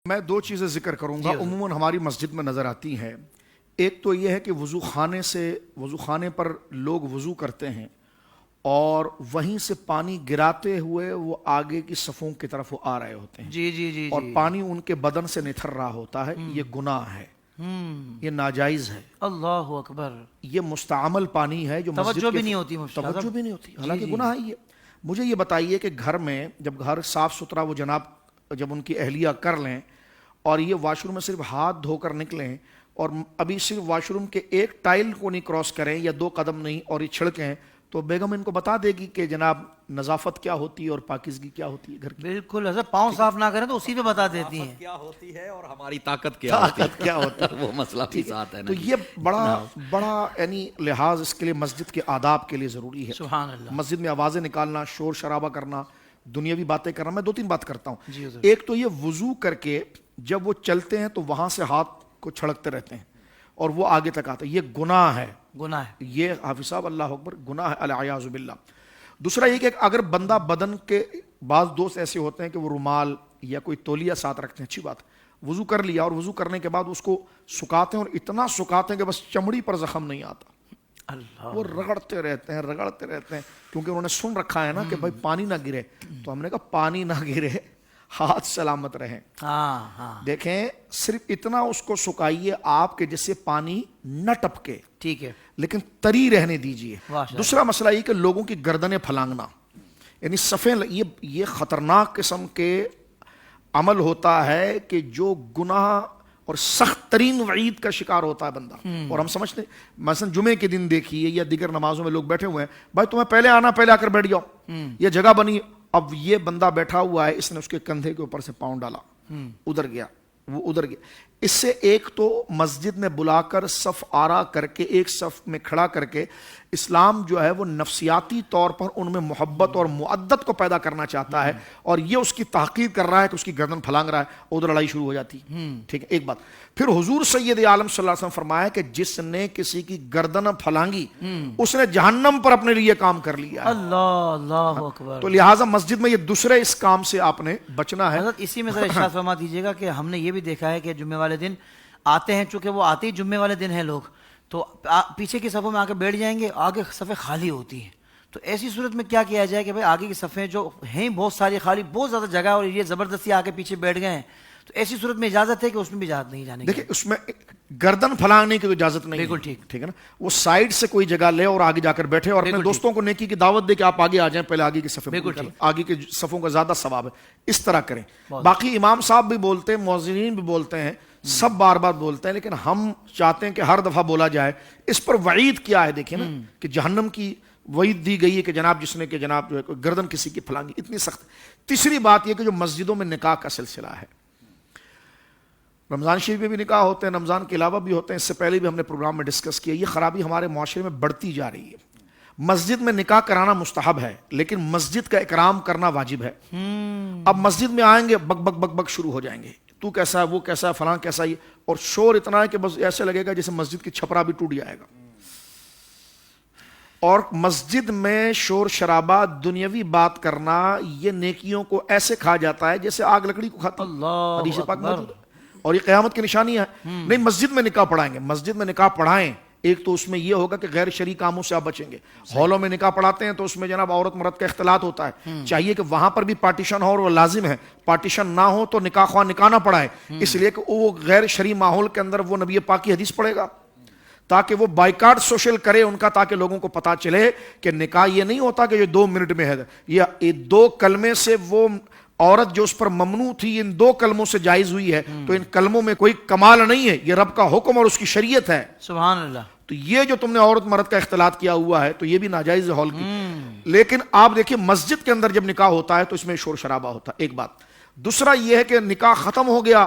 میں دو چیزیں ذکر کروں گا عموماً ہماری مسجد میں نظر آتی ہیں. ایک تو یہ ہے کہ وضو خانے پر لوگ وضو کرتے ہیں اور وہیں سے پانی گراتے ہوئے وہ آگے کی صفوں کی طرف وہ آ رہے ہوتے ہیں. جی اور پانی ان کے بدن سے نتھر رہا ہوتا ہے. یہ گناہ ہے, یہ ناجائز ہے. اللہ اکبر. یہ مستعمل پانی ہے جو توجہ بھی نہیں ہوتی, توجہ بھی نہیں ہوتی, حالانکہ گناہ ہے یہ. مجھے یہ بتائیے کہ گھر میں جب گھر صاف ستھرا وہ جناب جب ان کی اہلیہ کر لیں اور یہ واش روم میں صرف ہاتھ دھو کر نکلیں اور ابھی صرف واش روم کے ایک ٹائل کو نہیں کراس کریں یا 2 قدم نہیں اور یہ چھڑکیں, تو بیگم ان کو بتا دے گی کہ جناب نظافت کیا ہوتی ہے اور پاکیزگی کیا ہوتی ہے گھر کی. بالکل حضرت, پاؤں صاف نہ کریں تو اسی پہ بتا دیتی ہیں کیا ہوتی ہے اور ہماری طاقت کیا ہوتی ہے. وہ مسئلہ بھی ساتھ ہے نا. تو یہ بڑا یعنی لحاظ اس کے لیے مسجد کے آداب کے لیے ضروری ہے. سبحان اللہ. مسجد میں آوازیں نکالنا, شور شرابہ کرنا, دنیاوی باتیں کرنا. میں 2-3 بات کرتا ہوں. حضور. ایک تو یہ وضو کر کے جب وہ چلتے ہیں تو وہاں سے ہاتھ کو چھڑکتے رہتے ہیں اور وہ آگے تک آتے ہیں. یہ گناہ ہے, گناہ ہے. یہ حافظ صاحب اللہ اکبر گناہ ہے العیاذ باللہ. دوسرا یہ کہ اگر بندہ بدن کے بعض دوست ایسے ہوتے ہیں کہ وہ رومال یا کوئی تولیہ ساتھ رکھتے ہیں, اچھی بات, وضو کر لیا اور وضو کرنے کے بعد اس کو سکھاتے ہیں اور اتنا سکھاتے ہیں کہ بس چمڑی پر زخم نہیں آتا. اللہ. وہ رگڑتے رہتے ہیں کیونکہ انہوں نے سن رکھا ہے نا کہ بھائی پانی نہ گرے. تو ہم نے کہا پانی نہ گرے, ہاتھ سلامت رہیں. دیکھیں صرف اتنا اس کو سکھائیے آپ کے جس سے پانی نہ ٹپکے, ٹھیک ہے, لیکن تری رہنے دیجئے. دوسرا مسئلہ یہ کہ لوگوں کی گردنیں پھلانگنا, یعنی صفیں, یہ خطرناک قسم کے عمل ہوتا ہے کہ جو گناہ اور سخت ترین وعید کا شکار ہوتا ہے بندہ. اور ہم سمجھتے ہیں مثلا جمعے کے دن دیکھیے یا دیگر نمازوں میں لوگ بیٹھے ہوئے ہیں, بھائی تمہیں پہلے آنا, پہلے آ کر بیٹھ جاؤ, یہ جگہ بنی. اب یہ بندہ بیٹھا ہوا ہے, اس نے اس کے کندھے کے اوپر سے پاؤں ڈالا, ادھر گیا, وہ ادھر گیا. اس سے ایک تو مسجد میں بلا کر صف آرا کر کے ایک صف میں کھڑا کر کے اسلام جو ہے وہ نفسیاتی طور پر ان میں محبت اور معدت کو پیدا کرنا چاہتا ہے, اور یہ اس کی تحقیر کر رہا ہے کہ اس کی گردن پھلانگ رہا ہے, ادھر لڑائی شروع ہو جاتی. ٹھیک ہے, ایک بات. پھر حضور سید عالم صلی اللہ علیہ وسلم فرمایا کہ جس نے کسی کی گردن پھلانگی اس نے جہنم پر اپنے لیے کام کر لیا. اللہ اکبر. تو لہٰذا مسجد میں یہ دوسرے اس کام سے آپ نے بچنا ہے. حضرت اسی میں ذرا ارشاد فرما دیجیے گا کہ ہم نے یہ بھی دیکھا ہے کہ جمعے والے دن آتے ہیں, چونکہ وہ آتے ہی جمعے والے دن ہیں لوگ, تو پیچھے کی صفوں میں آ کے بیٹھ جائیں گے, آگے صفیں خالی ہوتی ہیں. تو ایسی صورت میں کیا کیا جائے کہ بھائی آگے کی صفیں جو ہیں بہت ساری خالی, بہت زیادہ جگہ اور یہ زبردستی آ کے پیچھے بیٹھ گئے ہیں, تو ایسی صورت میں اجازت ہے کہ اس میں بھی اجازت نہیں جانے کی؟ دیکھیں اس میں گردن پھلانگنے کی تو اجازت نہیں. بالکل ٹھیک ہے نا. وہ سائیڈ سے کوئی جگہ لے اور آگے جا کر بیٹھے اور اپنے دوستوں کو نیکی کی دعوت دے کہ آپ آگے آ جائیں, پہلے آگے کی صفیں, آگے کی صفوں کا زیادہ ثواب ہے. اس طرح کریں. باقی امام صاحب بھی بولتے ہیں, مؤذنین بھی بولتے ہیں, سب بار بار بولتے ہیں, لیکن ہم چاہتے ہیں کہ ہر دفعہ بولا جائے. اس پر وعید کیا ہے دیکھیں نا, کہ جہنم کی وعید دی گئی ہے کہ جناب جس نے کہ جناب جو ہے گردن کسی کی پھلانگی, اتنی سخت. تیسری بات یہ کہ جو مسجدوں میں نکاح کا سلسلہ ہے, رمضان شریف میں بھی نکاح ہوتے ہیں, رمضان کے علاوہ بھی ہوتے ہیں, اس سے پہلے بھی ہم نے پروگرام میں ڈسکس کیا. یہ خرابی ہمارے معاشرے میں بڑھتی جا رہی ہے. مسجد میں نکاح کرانا مستحب ہے, لیکن مسجد کا اکرام کرنا واجب ہے. اب مسجد میں آئیں گے بک بک بک بک شروع ہو جائیں گے, تو کیسا ہے, وہ کیسا ہے, فلاں کیسا ہے, اور شور اتنا ہے کہ بس ایسے لگے گا جیسے مسجد کی چھپرا بھی ٹوٹ جائے گا. اور مسجد میں شور شرابہ, دنیاوی بات کرنا, یہ نیکیوں کو ایسے کھا جاتا ہے جیسے آگ لکڑی کو کھاتی. حدیث پاک موجود ہے, اور یہ قیامت کی نشانی ہے. نہیں, مسجد میں نکاح پڑھائیں گے, مسجد میں نکاح پڑھائیں. ایک تو اس میں یہ ہوگا کہ غیر شرعی کاموں سے آپ بچیں گے. ہالوں میں نکاح پڑھاتے ہیں تو اس میں جناب عورت مرد کا اختلاط ہوتا ہے. چاہیے کہ وہاں پر بھی پارٹیشن ہو, اور وہ لازم ہے. پارٹیشن نہ ہو تو نکاح خواہ نکاح نہ پڑھائے, اس لیے کہ وہ غیر شرعی ماحول کے اندر وہ نبی پاک کی حدیث پڑھے گا, تاکہ وہ بائیکاٹ سوشل کرے ان کا, تاکہ لوگوں کو پتا چلے کہ نکاح یہ نہیں ہوتا کہ یہ 2 منٹ میں ہے. یہ 2 کلمے سے وہ عورت جو اس پر ممنوع تھی ان 2 کلموں سے جائز ہوئی ہے. تو ان کلموں میں کوئی کمال نہیں ہے, یہ رب کا حکم اور اس کی شریعت ہے. سبحان اللہ. تو یہ جو تم نے عورت مرد کا اختلاط کیا ہوا ہے تو یہ بھی ناجائز ہے ہال کی. لیکن آپ دیکھیں مسجد کے اندر جب نکاح ہوتا ہے تو اس میں شور شرابہ ہوتا ہے. ایک بات. دوسرا یہ ہے کہ نکاح ختم ہو گیا,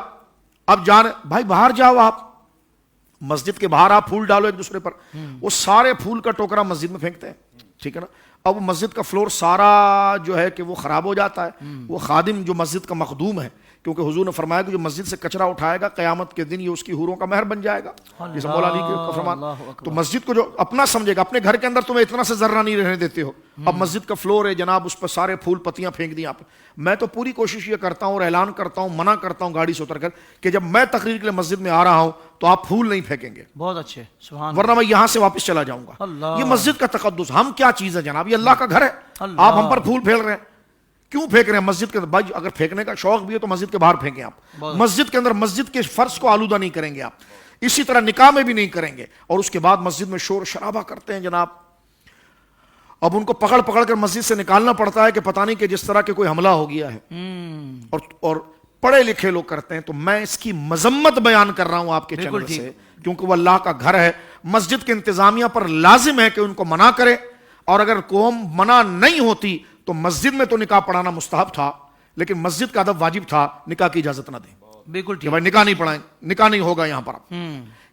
اب جانے بھائی باہر جاؤ, آپ مسجد کے باہر آپ پھول ڈالو ایک دوسرے پر, وہ سارے پھول کا ٹوکرا مسجد میں پھینکتے ہیں. ٹھیک ہے نا. اب مسجد کا فلور سارا جو ہے کہ وہ خراب ہو جاتا ہے. وہ خادم جو مسجد کا مخدوم ہے کیونکہ حضور نے فرمایا کہ جو مسجد سے کچرا اٹھائے گا قیامت کے دن یہ اس کی حوروں کا مہر بن جائے گا. جیسے مولا علی کا فرمان. تو مسجد کو جو اپنا سمجھے گا, اپنے گھر کے اندر تمہیں اتنا سے ذرہ نہیں رہنے دیتے ہو, اب مسجد کا فلور ہے جناب, اس پر سارے پھول پتیاں پھینک دیں آپ. میں تو پوری کوشش یہ کرتا ہوں اور اعلان کرتا ہوں, منع کرتا ہوں گاڑی سے اتر کر کہ جب میں تقریر کے لیے مسجد میں آ رہا ہوں تو آپ پھول نہیں پھینکیں گے, بہت اچھے, سبحان ورنہ میں یہاں سے واپس چلا جاؤں گا. یہ مسجد کا تقدس, ہم کیا چیز ہے جناب, یہ اللہ کا گھر ہے, آپ ہم پر پھول پھیل رہے ہیں, کیوں پھینک رہے ہیں مسجد کے اندر؟ بھائی اگر پھینکنے کا شوق بھی ہے تو مسجد کے باہر پھینکیں آپ, مسجد کے اندر مسجد کے فرش کو آلودہ نہیں کریں گے آپ. اسی طرح نکاح میں بھی نہیں کریں گے. اور اس کے بعد مسجد میں شور شرابہ کرتے ہیں جناب, اب ان کو پکڑ پکڑ کر مسجد سے نکالنا پڑتا ہے کہ پتہ نہیں کہ جس طرح کہ کوئی حملہ ہو گیا ہے. اور پڑھے لکھے لوگ کرتے ہیں. تو میں اس کی مذمت بیان کر رہا ہوں آپ کے چینل سے, کیونکہ وہ اللہ کا گھر ہے. مسجد کے انتظامیہ پر لازم ہے کہ ان کو منع کرے, اور اگر قوم منع نہیں ہوتی تو مسجد میں تو نکاح پڑھانا مستحب تھا, لیکن مسجد کا ادب واجب تھا, نکاح کی اجازت نہ دیں. بالکل کہ بھائی نکاح نہیں پڑھائیں, نکاح نہیں ہوگا یہاں پر.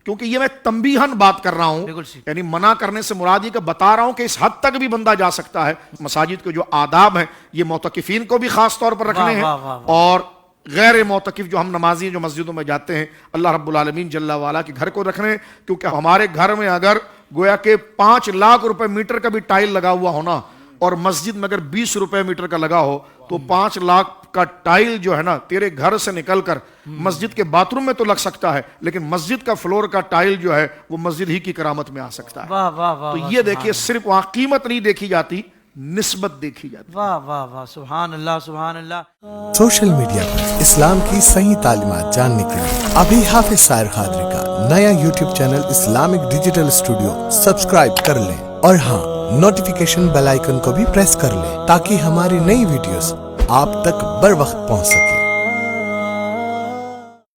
کیونکہ یہ میں تنبیہن بات کر رہا ہوں, یعنی منع کرنے سے مراد یہ کہ بتا رہا ہوں کہ اس حد تک بھی بندہ جا سکتا ہے. مساجد کے جو آداب ہیں یہ معتکفین کو بھی خاص طور پر رکھنے ہیں, اور غیر معتکف جو ہم نمازی جو مسجدوں میں جاتے ہیں اللہ رب العالمین جل وعلا کے گھر کو رکھنے. کیونکہ ہمارے گھر میں اگر گویا کہ 5 لاکھ روپے میٹر کا بھی ٹائل لگا ہوا ہونا, اور مسجد میں اگر 20 روپے میٹر کا لگا ہو, تو 5 لاکھ کا ٹائل جو ہے نا تیرے گھر سے نکل کر مسجد کے باتھ روم میں تو لگ سکتا ہے, لیکن مسجد کا فلور کا ٹائل جو ہے وہ مسجد ہی کی کرامت میں آ سکتا ہے. تو یہ دیکھیے, صرف وہاں قیمت نہیں دیکھی جاتی, نسبت دیکھی جاتی. واہ واہ واہ, سبحان اللہ سبحان اللہ. سوشل میڈیا پر اسلام کی صحیح تعلیمات جاننے کے لیے ابھی حافظ سائر قادری کا نیا YouTube channel Islamic digital studio subscribe کر لیں, اور ہاں نوٹیفیکیشن بیل آئیکن کو بھی پریس کر لیں تاکہ ہماری نئی ویڈیوز آپ تک بر وقت پہنچ سکیں.